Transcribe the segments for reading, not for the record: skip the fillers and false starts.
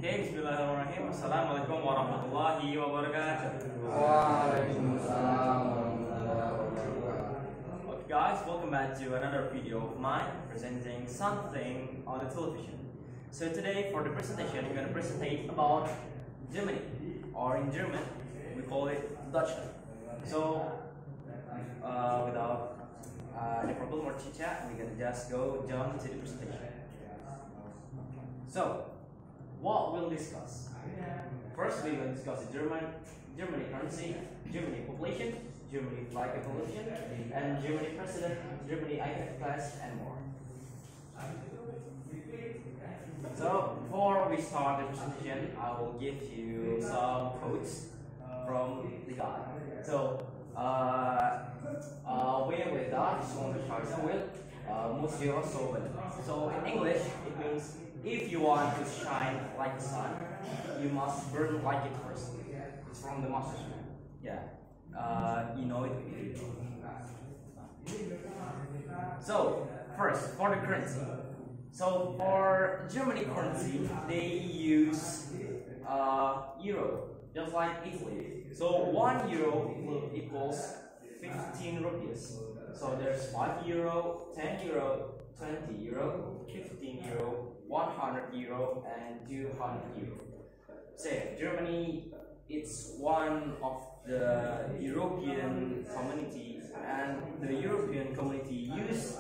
Oke, bismillahirrahmanirrahim. Assalamualaikum warahmatullahi wabarakatuh. Waalaikumsalam warahmatullahi wabarakatuh. Okay guys, welcome back to another video of mine presenting something on the television. So today for the presentation, I'm going to present about Germany, or in German we call it Deutschland. So without any problem or chit chat, we're going to just go jump to the presentation. So what we'll discuss? First, we will discuss the Germany currency, Germany population, Germany flag evolution, and Germany president, Germany IF class, and more. So before we start the presentation, I will give you some quotes from the guy. So wer will die, so will muss wir so will. So in English, it means if you want to shine like the sun, you must burn like it first. It's from the Master's Man. Yeah, you know it. So first, for the currency. So for Germany currency, they use euro, just like Italy. So 1 euro will equals 15 rupees. So there's 5 euro, 10 euro, 20 euro, 15 euro, 100 euro, and 200 euro. Say Germany, it's one of the European community, and the European community use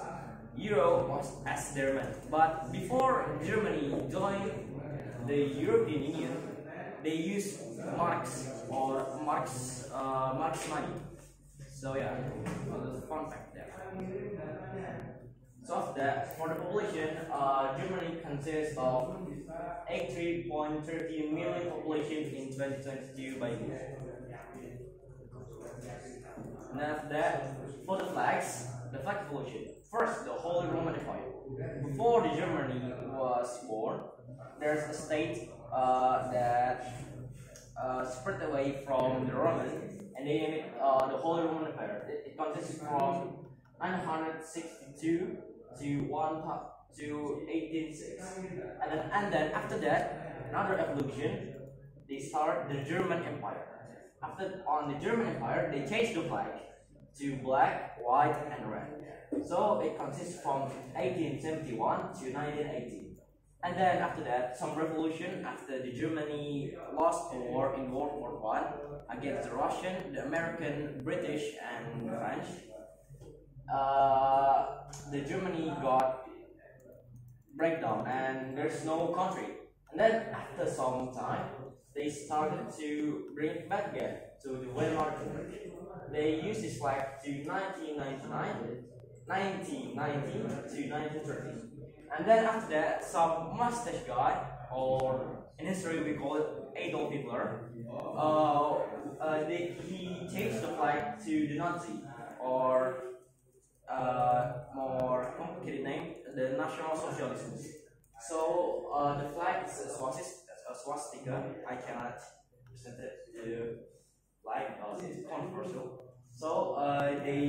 euro as their money. But before Germany joined the European Union, they use marks or marks money. So yeah, there's a fun fact there. So after that, for the population, Germany consists of 83.13 million population in 2022 by year. And after that, for the flag population. First, the Holy Roman Empire. Before the Germany was born, there's a state that spread away from the Roman, and they named it the Holy Roman Empire. It consists from 962 to 1806, and then after that, another evolution. They start the German Empire. On the German Empire, they changed the flag to black, white, and red. So it consists from 1871 to 1918. And then after that, some revolution after the Germany lost a war in World War I against the Russian, the American, British, and French. The Germany got breakdown and there's no country. And then after some time, they started to bring it back again to the Weimar Republic. They used this flag to 1999, 1990 to 1930. And then after that, some mustache guy, or in history we call it Adolf Hitler, he changed the flag to the Nazi, or more complicated name, the National Socialism. So the flag is a swastika. I cannot present it to flag because it's controversial. So they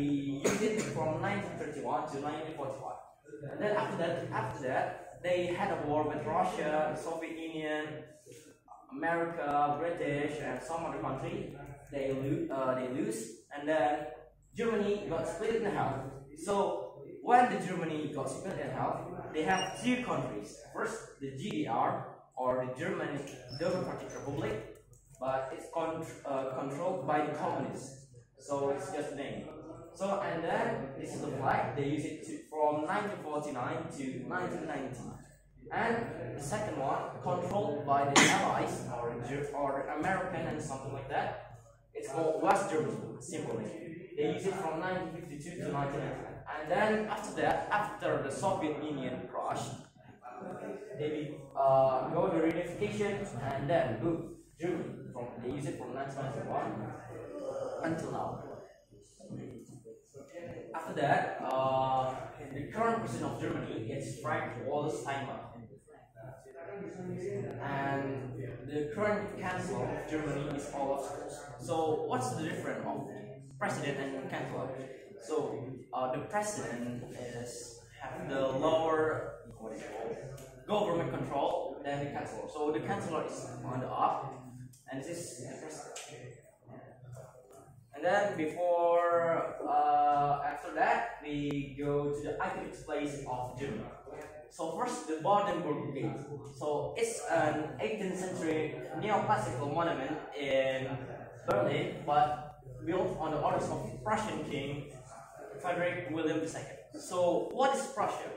used it from 1931 to 1945. And then after that, they had a war with Russia, the Soviet Union, America, British, and some other country. They lose, and then Germany got split in half. So when the Germany got split in half, they have two countries. First, the GDR, or the German Democratic Republic, but it's controlled by the communists. So it's just a name. So and then this is the flag. They use it from 1949 to 1990. And the second one, controlled by the Allies or American and something like that. It's called West Germany, simply. They use it from 1952 to 1999. And then after that, after the Soviet Union crashed, they go to reunification, and then boom, Germany. They use it from 1991 until now. After that, the current president of Germany is Frank-Walter Steinmeier, and the current chancellor of Germany is Olaf Scholz. So what's the difference of president and chancellor? So the president have the lower, government control, then the chancellor. So the chancellor is on the up, and this is the president. And then after that, we go to the iconic place of Germany. So first, the Brandenburg Gate. So it's an 18th century neoclassical monument in Berlin, but built on the orders of Prussian King Frederick William II. So what is Prussia?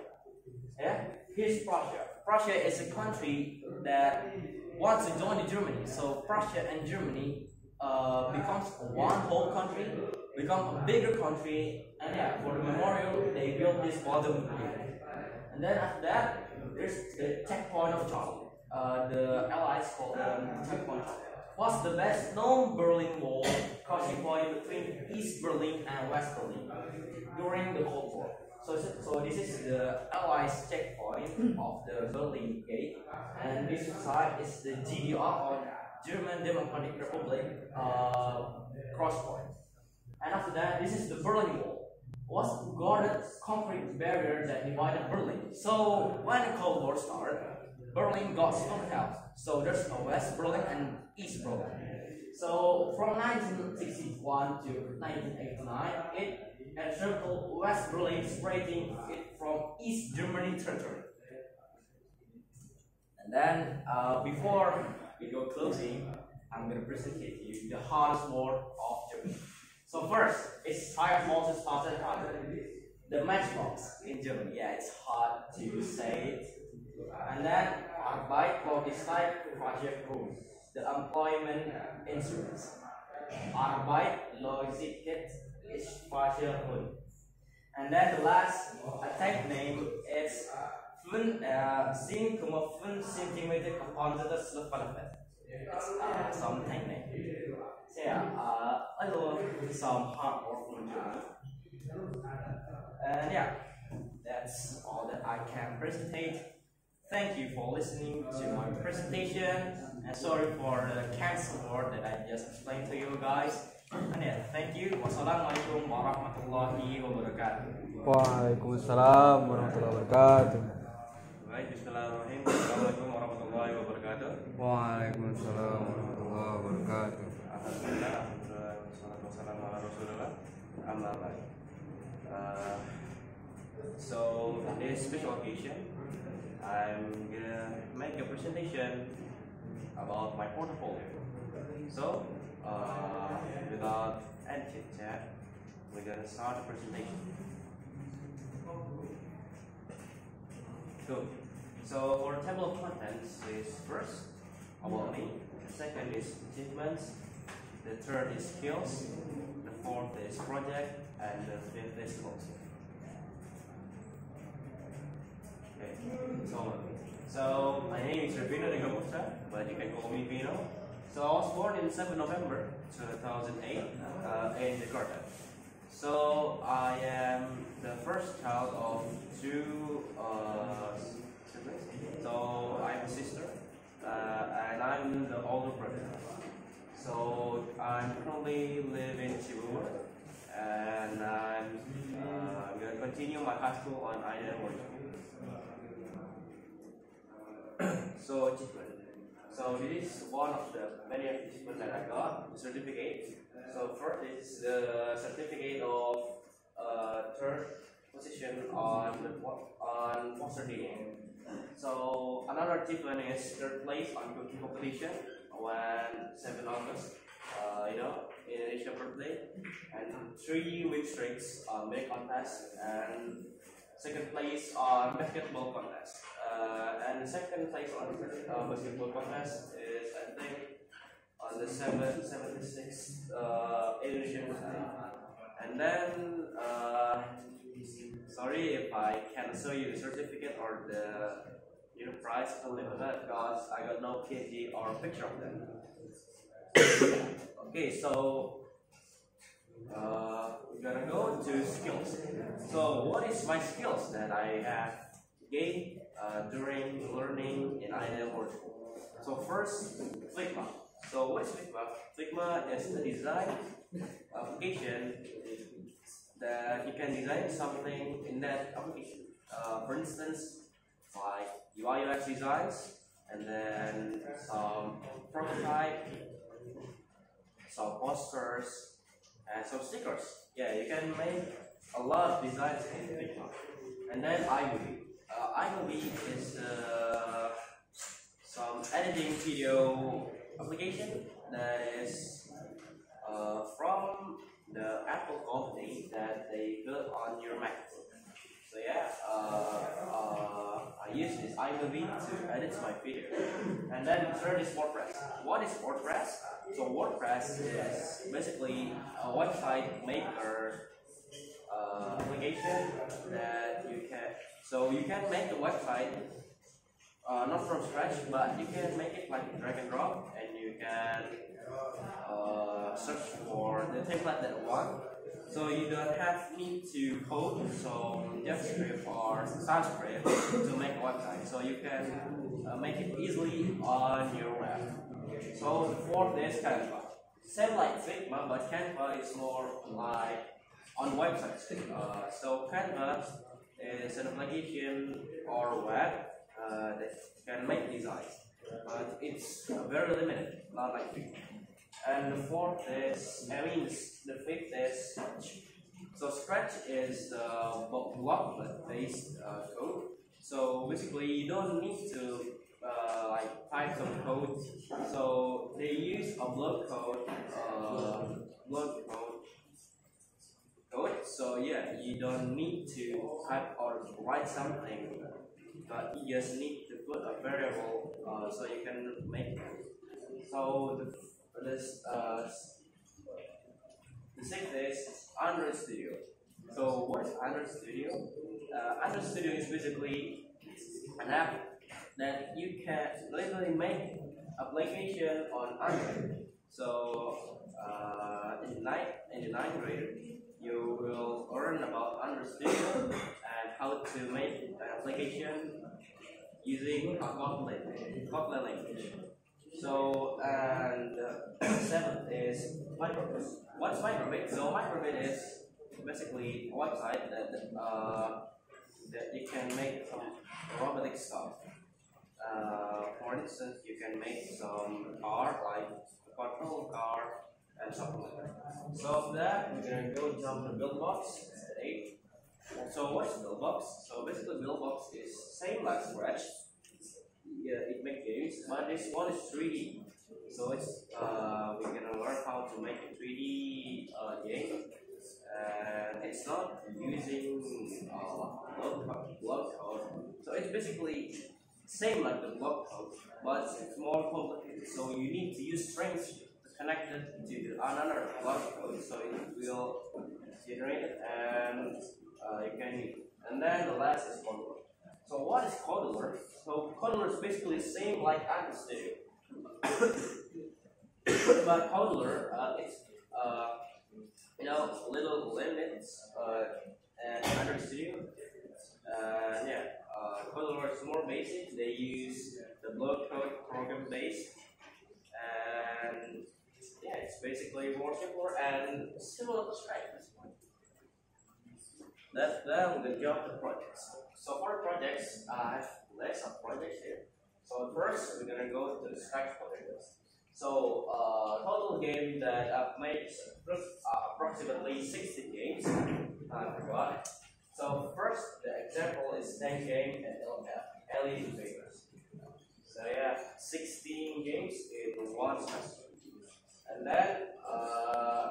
Yeah, here's Prussia. Prussia is a country that wants to join Germany. So Prussia and Germany becomes one whole country, become a bigger country, and yeah, for the memorial they built this Brandenburg Gate. And then after that, there's the checkpoint of Charlie. The Allies call them checkpoint Charlie. Was the best known Berlin Wall crossing point between East Berlin and West Berlin during the Cold War. So this is the Allies checkpoint of the Berlin Gate, and this side is the GDR or German Democratic Republic cross point. And after that, this is the Berlin Wall. Was a guarded concrete barrier that divided Berlin. So when the Cold War started, Berlin got split out. So there's a West Berlin and East Berlin. So from 1961 to 1989, it encircled West Berlin, separating it from East Germany territory. And then before we go closing, I'm going to present to you the hardest word of Germany. So first, it's tired Moses started the matchbox in Germany. Yeah, it's hard to say it. And then Arbeit Logistik Project the employment insurance. Arbeit Logistik is Project. And then the last attack name is 7,5 centimeter composites Luftwaffe. It's some tank name. So yeah, I love some hard work from Germany. And yeah, that's all that I can present. Thank you for listening to my presentation, and sorry for the cancel word that I just explained to you guys. And yeah, thank you. Wassalamualaikum warahmatullahi wabarakatuh. Waalaikumsalam warahmatullahi wabarakatuh. Baik, bismillahirrahmanirrahim. Assalamualaikum warahmatullahi wabarakatuh. Waalaikumsalam warahmatullahi wabarakatuh. Alhamdulillah, wassalamu ala rasulillah. Amma ba'd. So on this special occasion, I'm gonna make a presentation about my portfolio. So without any chit chat, we're gonna start the presentation. Cool. So for table of contents is first about me, the second is achievements, the third is skills, the fourth is project, and the fifth is goals. Okay, so my name is Ravino Degamusta, but you can call me Vino. So I was born in 7 November 2008 in Jakarta. So I am the first child of two siblings. So I have a sister, and I'm the older brother. So I'm currently live in Cibubur, and I'm gonna continue my high school on IDN World. So achievement. So this is one of the many achievements that I got, the certificate. So first is the certificate of third position on foster dating. So another achievement is third place on cooking competition when 7 August, in Asia birthday, and 3 week straight on make contest, and second place on basketball contest. And the second place on basketball contest is, I think, on the 76th Indonesian birthday. And then, sorry if I can't show you the certificate or the prize because I got no PNG or picture of them. Okay, so we're gonna go to skills. So what is my skills that I have gained during learning in IDM World? So first, Figma. So what is Figma? Figma is the design application that you can design something in that application. For instance, like UI UX designs, and then some prototype, some posters, and some stickers. Yeah, you can make a lot of designs in Figma. And then iMovie. iMovie is some editing video application that is from the Apple company that they built on your MacBook. So yeah, I use this iMovie to edit my video. And then third is WordPress. What is WordPress? So WordPress is basically a website maker application that you can. So you can make a website not from scratch, but you can make it like drag and drop, and you can search for the template that you want. So you don't have need to code some JavaScript or TypeScript to make a website. So you can make it easily on your web. So the fourth is Canva. Same like Figma, but Canva is more like on websites. So Canva is an application or web that can make designs, but it's very limited, not like Figma. And the fourth is, the fifth is Scratch. So Scratch is the block-based code. So basically, you don't need to like type some code. So they use a block code, So yeah, you don't need to type or write something, but you just need to put a variable so you can make it. So the sixth is Android Studio. So what is Android Studio? Android Studio is basically an app that you can literally make application on Android. So in the ninth grade, you will learn about Android Studio and how to make an application using a Kotlin language. So, and seventh is Microbit. What's Microbit? So Microbit is basically a website that you can make some robotic stuff. For instance, you can make some car, like a control car, and something like that. So after that, we're gonna go jump to Buildbox at 8. So what's Buildbox? So basically, Buildbox is same like Scratch. Yeah, it makes games, but this one is 3D. So it's we're gonna learn how to make a 3D game, and it's not using block code. So it's basically same like the block code, but it's more complicated. So you need to use strings to connect it to another block code, so it will generate it, and you can use it. And then the last is Codeler. So what is Codeler? So Codeler is basically the same like Android Studio, but Codeler it's little limits and Android Studio. Codeler is more basic. They use the block code program base, and yeah, it's basically more simpler and similar to Scratch. Then we're gonna jump to projects. So for projects, I have list of projects here. So first, we're gonna go to the Scratch projects. So total game that I've made approximately 60 games. I forgot. So first, the example is 10 game and LED figures. So yeah, 16 games in one semester. And then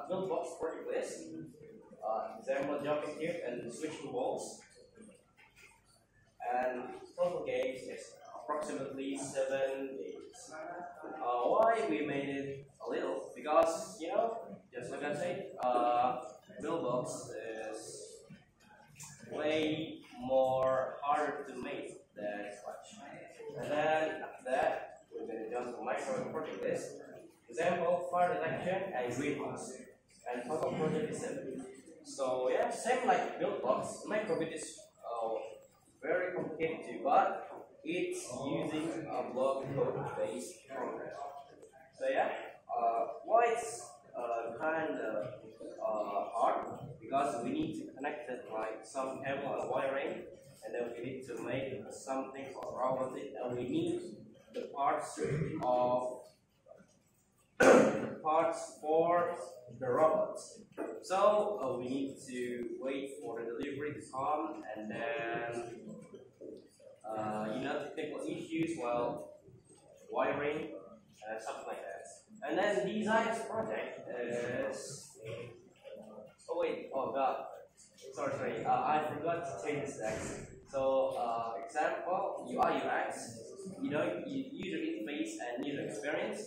Buildbox project list. Example jumping cube and switching balls. And total games is approximately 7 games. Why we made it a little? Because just like I said, Buildbox is way more harder to make than Scratch. And then after that, we're going to jump to micro project list. Example, fire detection and greenhouse. And total project is 7. So yeah, same like Buildbox, Microbit is very complicated too, but it's using a block code based program. So yeah, why it's kind of hard? Because we need to connect it like some cable and wiring, and then we need to make something around it, and we need the parts of parts for the robots. So we need to wait for the delivery to come, and then technical issues while wiring and something like that. And then the design project is. Oh wait! Oh god! Sorry. I forgot to change this. So example UI UX. User interface and user experience.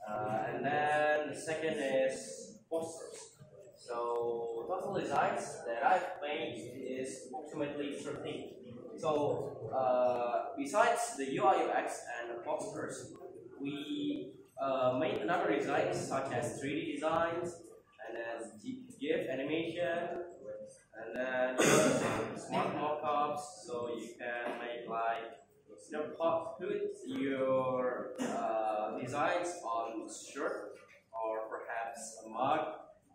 And then the second is posters. So total designs that I've made is approximately 13. So besides the UI UX and the posters, we made another designs such as 3D designs and then GIF animation and then smart mockups, so you can make like put your designs on shirt or perhaps a mug,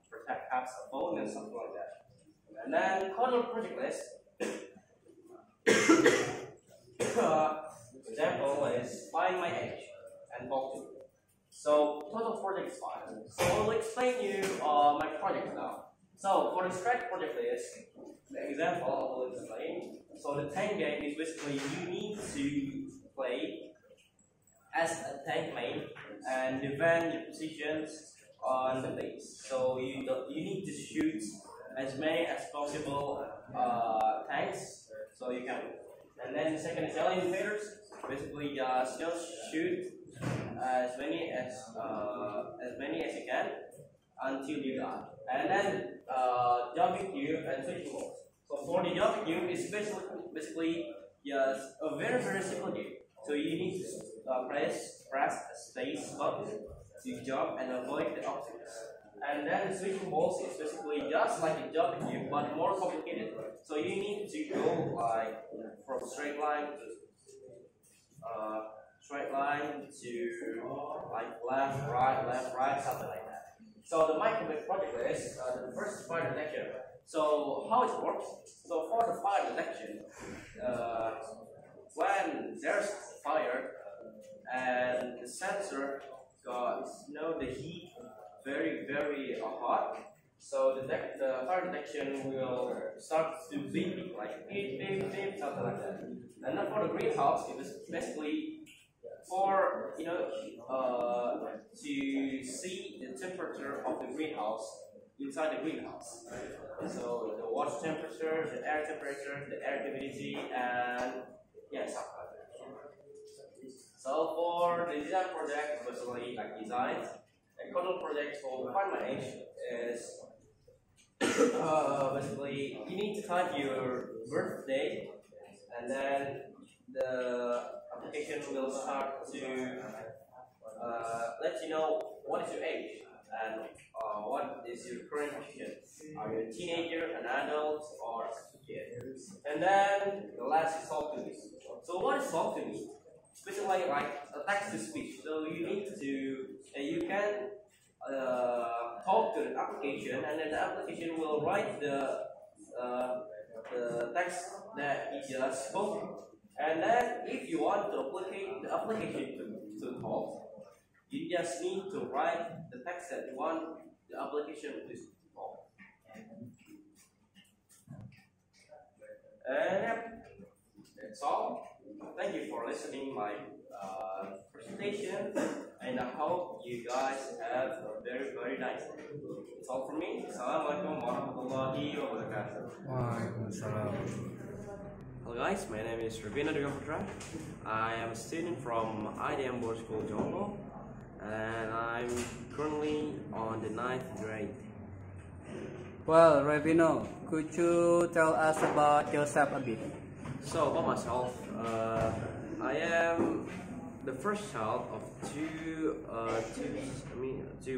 perhaps a phone and something like that. And then total project list. Example is find my age and talk to me. So total project is 5. So I will explain you my project now. So for the scratch project list, the example I will explain. So the tank game is basically you need to play as a tank main and defend your positions on the base. So you need to shoot as many as possible tanks so you can. And then the second is alien invaders. Basically just shoot as many as you can until you die. And then jumping cube and switching balls. So for the jumping cube is basically just a very simple game. So you need to press a space button to jump and avoid the obstacles. And then switching balls is basically just like a jumping cube but more complicated. So you need to go like from straight line to like left, right, something like that. So the microwave project is the first fire detection. So how it works? So for the fire detection, when there's fire and the sensor got the heat very hot, so the fire detection will start to beep like beep, something like that. And then for the greenhouse, it is basically for to see the temperature of the greenhouse inside the greenhouse. So the water temperature, the air temperature, the air humidity, and something like that. So for the design project, especially like designs, a control project for Find My Age is basically you need to type your birthday, and then the application will start to let you know what is your age and what is your current position. Are you a teenager, an adult, or a kid? And then the last is talk to me. So what is talk to me? Basically like a text to speech. So you need to you can talk to the application, and then the application will write the text that you just spoke. And then if you want to apply the application to talk, you just need to write the text that you want the application to talk. And that's all. Thank you for listening my presentation, and I hope you guys have a very nice day. That's all from me. Assalamualaikum warahmatullahi wabarakatuh. Waalaikumsalam. Hello guys, my name is Ravina Dugaputra. I am a student from IDM Board School Jongo, and I'm currently on the 9th grade. Well, Ravino, could you tell us about yourself a bit? So about myself, I am the first child of two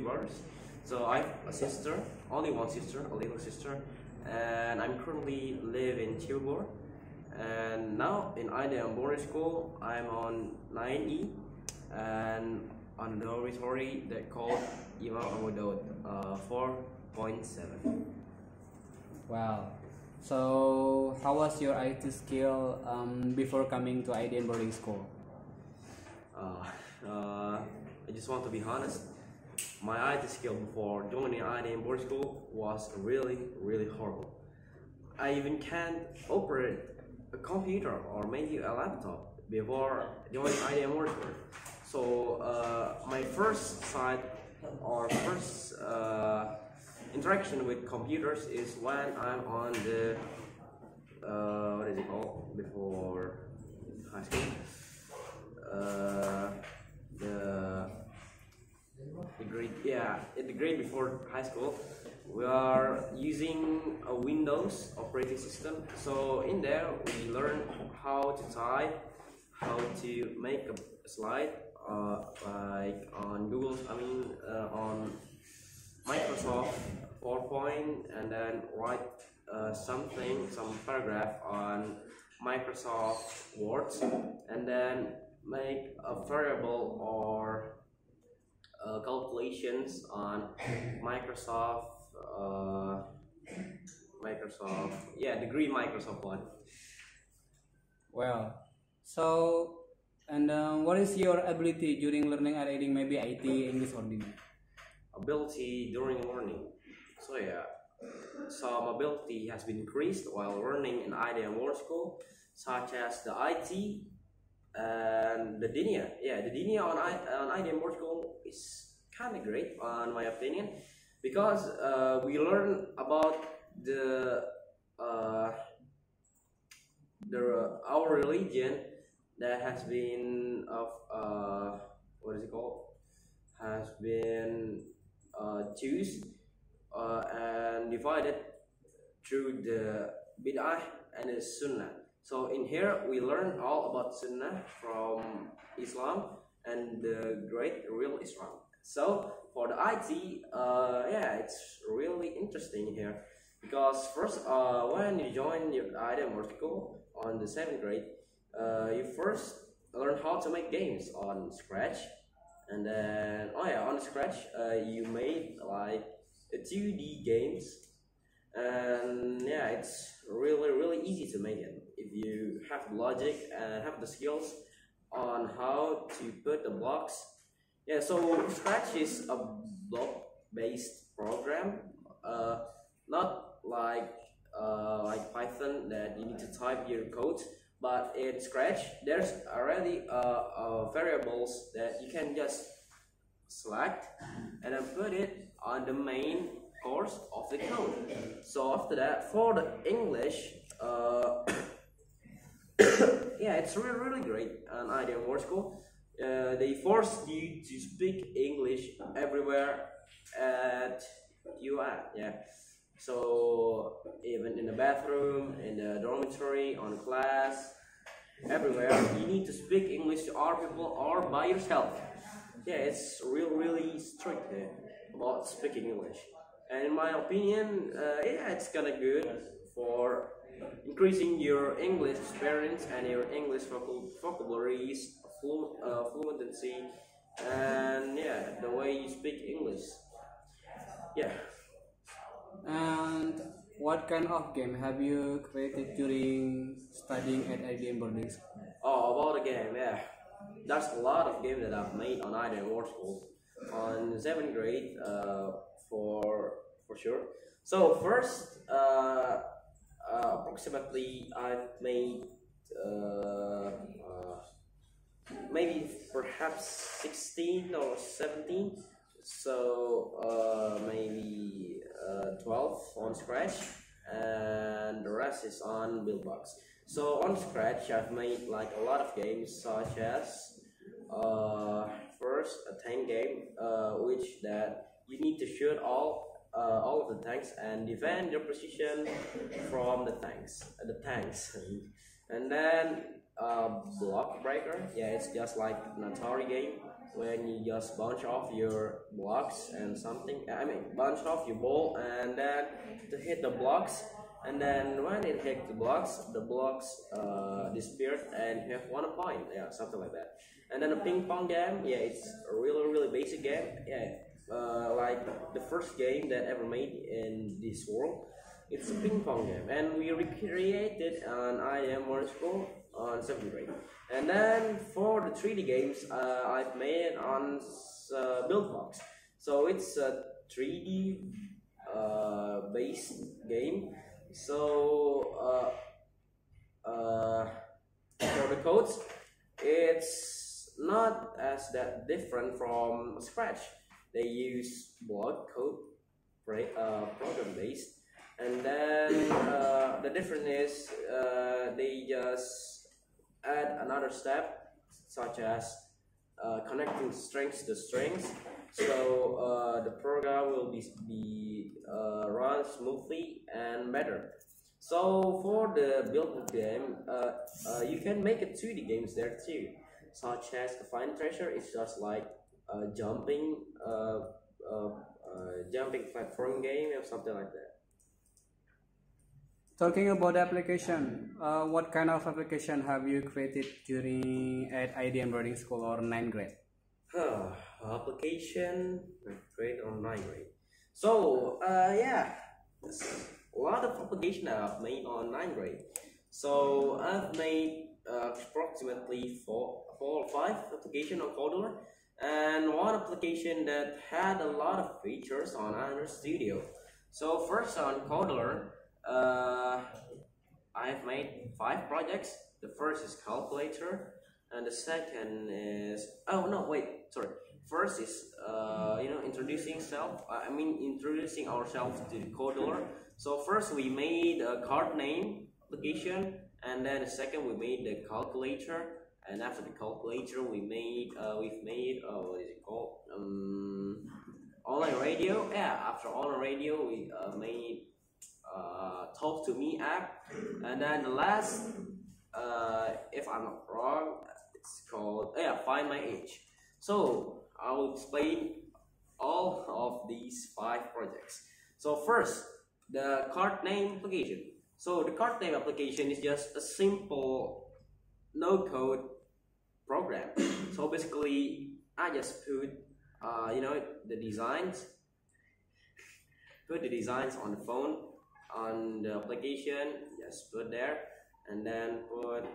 brothers. So I have a sister, only one sister, a little sister, and I'm currently live in Tilburg. And now in IDM Boarding School, I'm on 9E and on the dormitory that called Imam Abu Daud 4.7. Wow. So, how was your IT skill before coming to IDN boarding school? Uh, I just want to be honest. My IT skill before joining IDM board school was really horrible. I even can't operate a computer or maybe a laptop before joining IDM board school. So my first sight or first interaction with computers is when I'm on the what is it called before high school. The grade, yeah, in the grade before high school, we are using a Windows operating system. So in there, we learn how to type, how to make a slide, like on Google. On Microsoft PowerPoint, and then write some paragraph on Microsoft Word, and then make a variable or calculations on degree Microsoft one. Well, so, and what is your ability during learning and reading maybe IT, English, or Dini? Ability during learning. So yeah, some ability has been increased while learning in IDM World School, such as the IT and the DINIA. Yeah, the DINIA on IDM World School is kind of great, on my opinion, because we learn about our religion that has been what is it called, has been choose and divided through the bid'ah and the sunnah. So in here we learn all about sunnah from Islam and the great real Islam. So for the IT, yeah, it's really interesting here, because first when you join your IDM school on the 7th grade, you first learn how to make games on Scratch. And then, on Scratch, you made like a 2D games, and yeah, it's really easy to make it if you have the logic and have the skills on how to put the blocks. Yeah, so Scratch is a block-based program, not like Python that you need to type your code. But in Scratch, there's already variables that you can just select and then put it on the main course of the code. So after that, for the English, yeah, it's really great on IDM World School. They force you to speak English everywhere at you at, yeah. So even in the bathroom, in the dormitory, on class, everywhere, you need to speak English to other people or by yourself. Yeah, it's really strict about speaking English. And in my opinion, yeah, it's kind of good for increasing your English experience and your English vocabularies, fluency, and yeah, the way you speak English. Yeah. And what kind of game have you created during studying at IDM boarding school? Oh, about the game, yeah. There's a lot of games that I've made on IDM World School on 7th grade, for sure. So first, approximately I've made maybe perhaps 16 or 17. So maybe 12 on Scratch, and the rest is on Buildbox. So on Scratch, I've made like a lot of games, such as first a tank game, which that you need to shoot all of the tanks and defend your position from the tanks. And then block breaker. Yeah, it's just like an Atari game when you just bunch off your blocks and something. Bunch off your ball and then to hit the blocks. And then when it hit the blocks disappeared and you have 1 point. Yeah, something like that. And then a ping pong game. Yeah, it's a really basic game. Yeah, like the first game that ever made in this world. It's a ping pong game, and we recreated an IM Modern School on 7th grade. And then for the 3D games, I've made on Buildbox. So it's a 3D based game. So for the codes, it's not as that different from Scratch. They use block code, program based, and then the difference is they just add another step, such as connecting strings to strings, so the program will be run smoothly and better. So for the build game, you can make it 2D games there too, such as the Find Treasure. It's just like jumping jumping platform game or something like that. Talking about the application, what kind of application have you created during at IDM boarding school or 9th grade? Application grade or 9th grade. So yeah, there's a lot of application that I've made on 9th grade. So I've made approximately four or five application on Coder, and one application that had a lot of features on Android Studio. So first on Coder, I've made 5 projects. The first is calculator, and the second is first is introducing ourselves to the Coder. So first we made a card name application, and then the second we made the calculator, and after the calculator we've made what is it called, online radio. Yeah, after online radio we made Talk to Me app, and then the last, if I'm not wrong, it's called Find My Age. So I will explain all of these 5 projects. So first, the card name application. So the card name application is just a simple no code program. So basically I just put the designs on the phone, on the application, just put there, and then put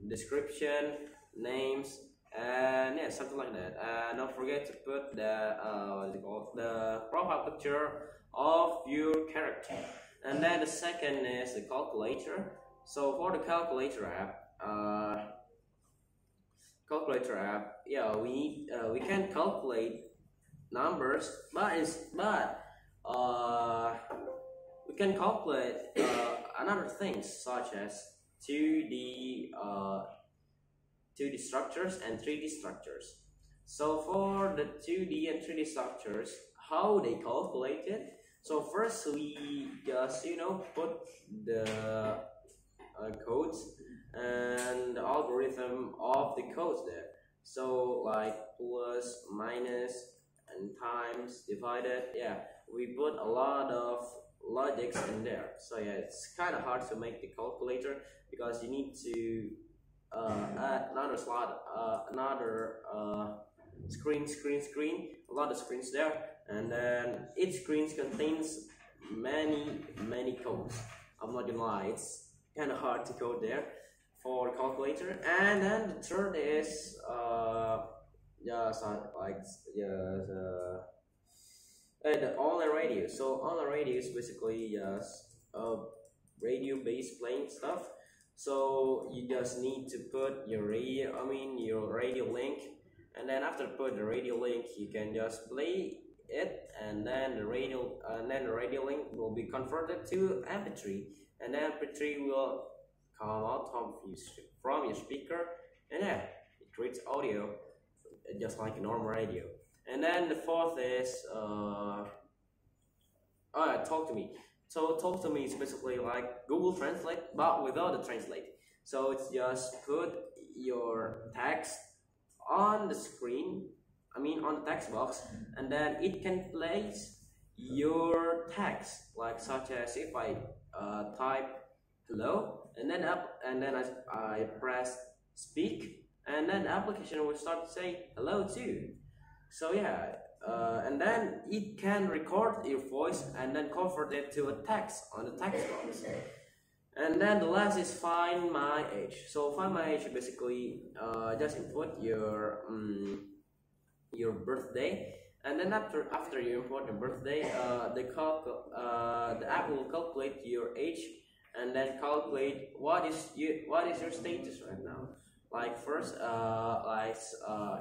description, names, and yeah, something like that. Don't forget to put the the profile picture of your character. And then the second is the calculator. So for the calculator app, yeah, we can calculate numbers, but we can calculate another things, such as 2D structures and 3D structures. So for the 2D and 3D structures, how they calculate it? So first we just put the codes and the algorithm of the codes there. So like plus, minus, and times, divided. Yeah, we put a lot of logics in there. So yeah, it's kind of hard to make the calculator because you need to add another slot, screen, a lot of screens there, and then each screen contains many codes. I'm not gonna lie, it's kind of hard to code there for the calculator. And then the third is the online radio. So online radio is basically just radio based playing stuff. So you just need to put your radio link, and then after put the radio link, you can just play it, and then the radio link will be converted to MP3, and then MP3 will come out from your speaker, and yeah, it creates audio just like a normal radio. And then the fourth is Talk to Me. So Talk to Me is basically like Google Translate, but without the translate. So it's just put your text on the screen, on the text box, and then it can place your text, like such as if I type hello, and then I press speak, and then the application will start to say hello too. So yeah, and then it can record your voice and then convert it to a text on the text box. And then the last is find my age. So find my age basically just input your birthday, and then after you input your birthday, the app will calculate your age and then calculate what is your status right now. Like first,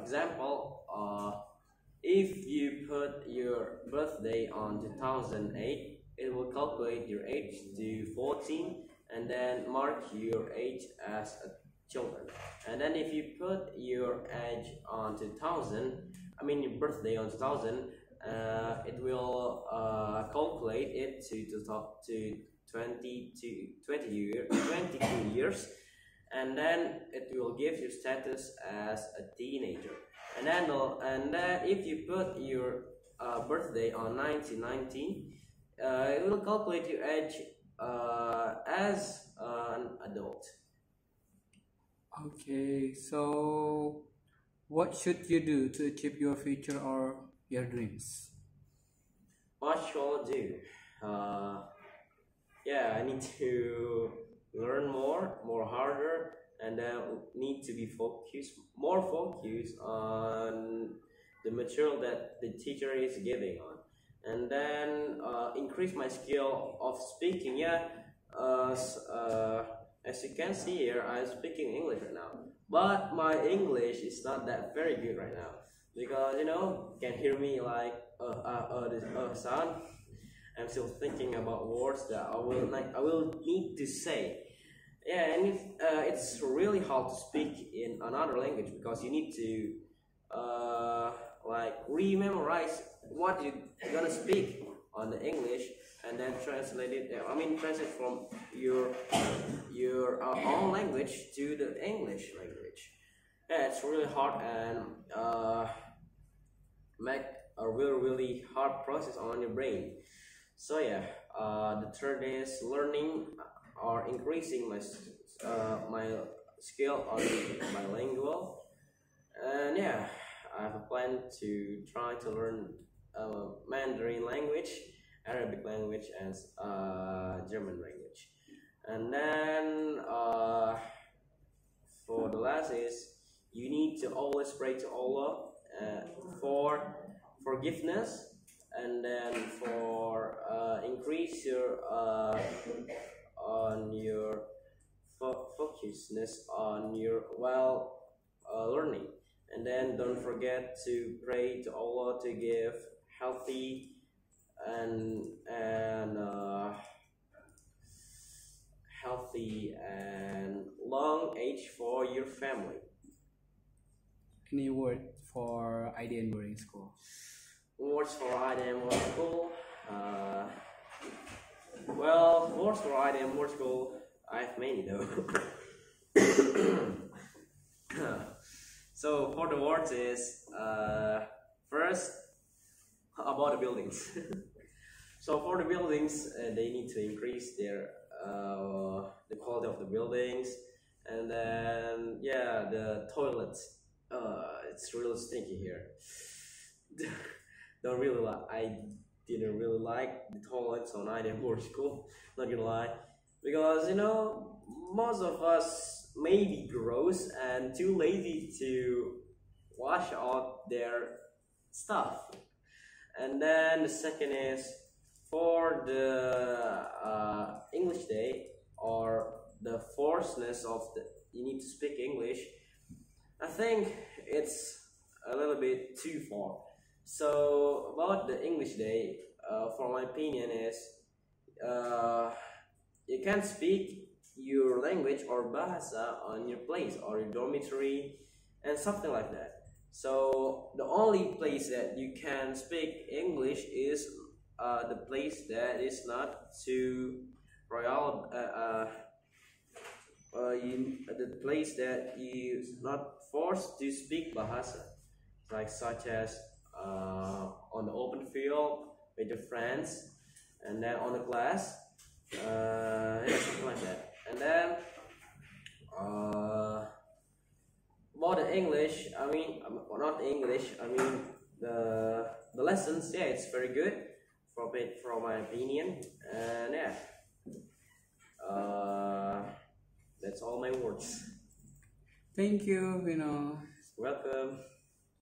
example, if you put your birthday on 2008, it will calculate your age to 14 and then mark your age as a children. And then if you put your age on 2000, I mean your birthday on 2000, it will calculate it to 22 years, and then it will give you status as a teenager. And then if you put your birthday on 1990, it will calculate your age as an adult. Okay, so what should you do to achieve your future or your dreams? What shall I do? Yeah, I need to learn more harder, and then need to be more focused on the material that the teacher is giving on, and then increase my skill of speaking. Yeah, as you can see here, I'm speaking English right now, but my English is not that very good right now because you can hear me like this sound. I'm still thinking about words that I will need to say. Yeah, and it's really hard to speak in another language because you need to re-memorize what you're gonna speak on the English and then translate it. Translate from your own language to the English language. Yeah, it's really hard and make a really hard process on your brain. So yeah, the third is learning or increasing my skill on bilingual. And yeah, I have a plan to try to learn Mandarin language, Arabic language, and German language. And then for the last is you need to always pray to Allah for forgiveness, and then for increase your on your focusedness on your learning. And then don't forget to pray to Allah to give healthy and healthy and long age for your family. Any word for IDN boarding school? Words for IDN boarding school. Well, words for IDN boarding school, I have many though. So for the words is first about the buildings. So for the buildings, they need to increase their the quality of the buildings, and then yeah, the toilets. It's really stinky here. I didn't really like the toilets on IDN boarding school. Not gonna lie, because most of us may be gross and too lazy to wash out their stuff. And then the second is for the English day, or the forcedness of you need to speak English. I think it's a little bit too far. So about the English day, for my opinion is you can speak your language or bahasa on your place or your dormitory and something like that. So the only place that you can speak English is the place that is not too royal, the place that you not forced to speak bahasa, like such as on the open field with your friends, and then on the class, yeah, something like that. And then about the English, not English, the lessons, yeah, it's very good from my opinion, and yeah, that's all my words. Thank you, Vino. Welcome.